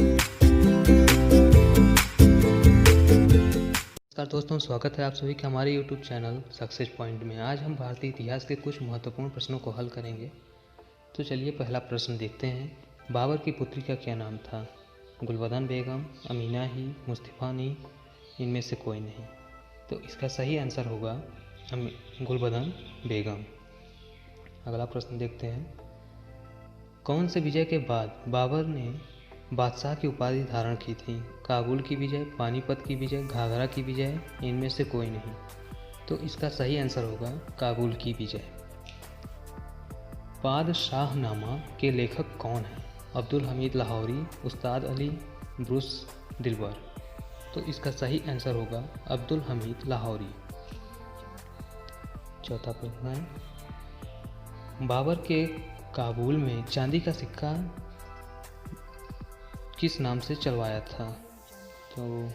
नमस्कार दोस्तों, स्वागत है आप सभी का हमारे YouTube चैनल सक्सेस पॉइंट में। आज हम भारतीय इतिहास के कुछ महत्वपूर्ण प्रश्नों को हल करेंगे। तो चलिए पहला प्रश्न देखते हैं। बाबर की पुत्री का क्या नाम था? गुलबदन बेगम, अमीना ही, मुस्तफ़ा नी, इनमें से कोई नहीं। तो इसका सही आंसर होगा गुलबदन बेगम। अगला प्रश्न देखते हैं। कौन से विजय के बाद बाबर ने बादशाह की उपाधि धारण की थी? काबुल की विजय, पानीपत की विजय, घाघरा की विजय, इनमें से कोई नहीं। तो इसका सही आंसर होगा काबुल की विजय। बादशाहनामा के लेखक कौन हैं? अब्दुल हमीद लाहौरी, उस्ताद अली, ब्रूस दिलबर। तो इसका सही आंसर होगा अब्दुल हमीद लाहौरी। चौथा प्रश्न है। बाबर के काबुल में चांदी का सिक्का किस नाम से चलवाया था? तो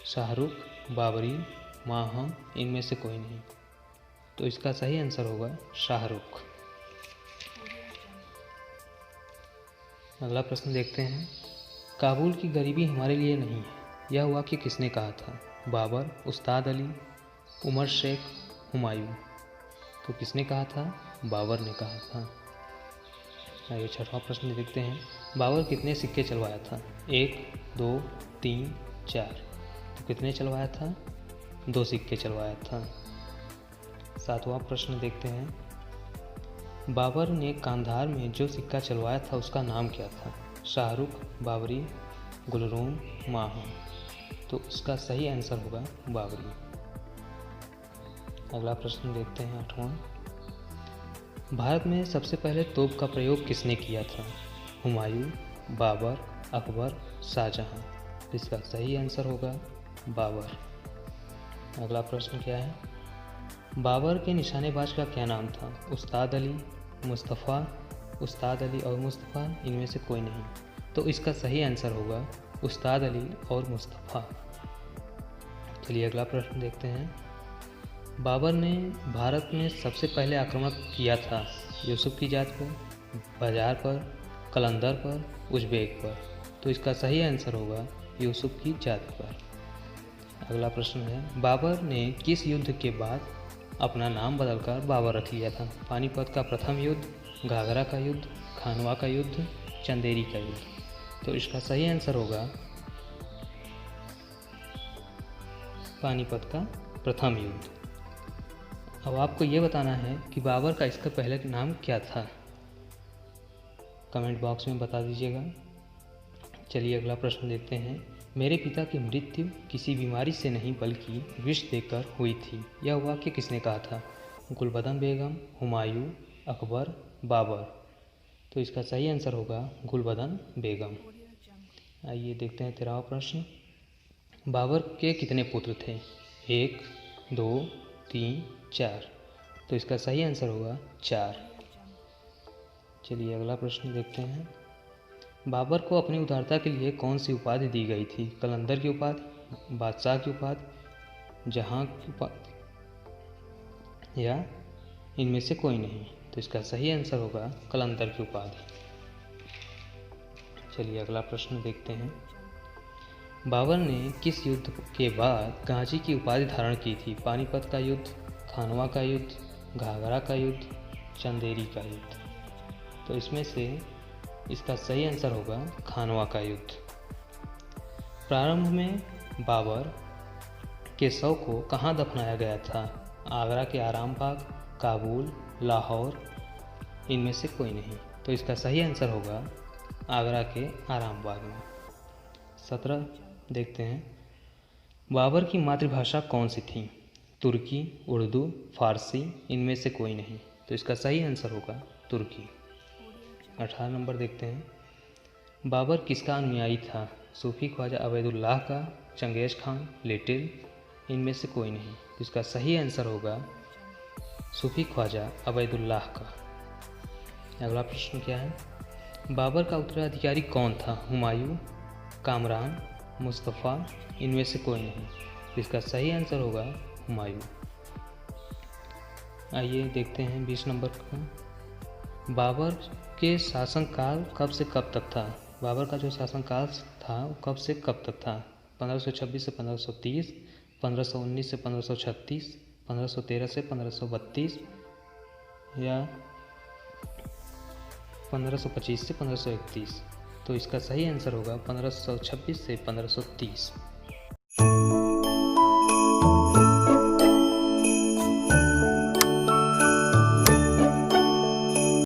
शाहरुख, बाबरी, माहम, इनमें से कोई नहीं। तो इसका सही आंसर होगा शाहरुख। अगला प्रश्न देखते हैं। काबुल की गरीबी हमारे लिए नहीं है, यह वाक्य किसने कहा था? बाबर, उस्ताद अली, उमर शेख, हुमायूं। तो किसने कहा था? बाबर ने कहा था। आइए छठवां प्रश्न देखते हैं। बाबर कितने सिक्के चलवाया था? 1, 2, 3, 4। तो कितने चलवाया था? 2 सिक्के चलवाया था। सातवां प्रश्न देखते हैं। बाबर ने कांधार में जो सिक्का चलवाया था उसका नाम क्या था? शाहरुख, बाबरी, गुलरूम, माहम। तो इसका सही आंसर होगा बाबरी। अगला प्रश्न देखते हैं, आठवां। भारत में सबसे पहले तोप का प्रयोग किसने किया था? हुमायूं, बाबर, अकबर, शाहजहां। इसका सही आंसर होगा बाबर। अगला प्रश्न क्या है? बाबर के निशानेबाज का क्या नाम था? उस्ताद अली, मुस्तफ़ा, उस्ताद अली और मुस्तफ़ा, इनमें से कोई नहीं। तो इसका सही आंसर होगा उस्ताद अली और मुस्तफ़ा। चलिए अगला प्रश्न देखते हैं। बाबर ने भारत में सबसे पहले आक्रमण किया था यूसुफ की जात पर, बाजार पर, कलंदर पर, उज़्बेक पर। तो इसका सही आंसर होगा यूसुफ की जात पर। अगला प्रश्न है। बाबर ने किस युद्ध के बाद अपना नाम बदलकर बाबर रख लिया था? पानीपत का प्रथम युद्ध, घाघरा का युद्ध, खानवा का युद्ध, चंदेरी का युद्ध। तो इसका सही आंसर होगा पानीपत का प्रथम युद्ध। अब आपको ये बताना है कि बाबर का इसका पहले नाम क्या था। कमेंट बॉक्स में बता दीजिएगा। चलिए अगला प्रश्न देखते हैं। मेरे पिता की मृत्यु किसी बीमारी से नहीं बल्कि विष देकर हुई थी, यह वाक्य किसने कहा था? गुलबदन बेगम, हुमायूं, अकबर, बाबर। तो इसका सही आंसर होगा गुलबदन बेगम। आइए देखते हैं 13वां प्रश्न। बाबर के कितने पुत्र थे? 1, 2, 3, 4। तो इसका सही आंसर होगा 4। चलिए अगला प्रश्न देखते हैं। बाबर को अपनी उदारता के लिए कौन सी उपाधि दी गई थी? कलंदर की उपाधि, बादशाह की उपाधि, जहां की उपाधि, या इनमें से कोई नहीं। तो इसका सही आंसर होगा कलंदर की उपाधि। चलिए अगला प्रश्न देखते हैं। बाबर ने किस युद्ध के बाद गाजी की उपाधि धारण की थी? पानीपत का युद्ध, खानवा का युद्ध, घाघरा का युद्ध, चंदेरी का युद्ध। तो इसमें से इसका सही आंसर होगा खानवा का युद्ध। प्रारंभ में बाबर के शव को कहाँ दफनाया गया था? आगरा के आराम बाग, काबुल, लाहौर, इनमें से कोई नहीं। तो इसका सही आंसर होगा आगरा के आराम बाग में। 17 देखते हैं। बाबर की मातृभाषा कौन सी थी? तुर्की, उर्दू, फारसी, इनमें से कोई नहीं। तो इसका सही आंसर होगा तुर्की। 18 नंबर देखते हैं। बाबर किसका अनुयायी था? सूफी ख्वाजा अबैदुल्लाह का, चंगेज़ खान, लिटिल, इनमें से कोई नहीं। तो इसका सही आंसर होगा सूफी ख्वाजा अबैदुल्लाह का। अगला प्रश्न क्या है? बाबर का उत्तराधिकारी कौन था? हुमायूं, कामरान, मुस्तफ़ा, इनमें से कोई नहीं। तो इसका सही आंसर होगा हुमायूं। आइए देखते हैं 20 नंबर का। बाबर के शासनकाल कब से कब तक था? बाबर का जो शासनकाल था वो कब से कब तक था? 1526 से 1530, 1519 से 1536, 1513 से 1532 या 1525 से 1531। तो इसका सही आंसर होगा 1526 से 1530।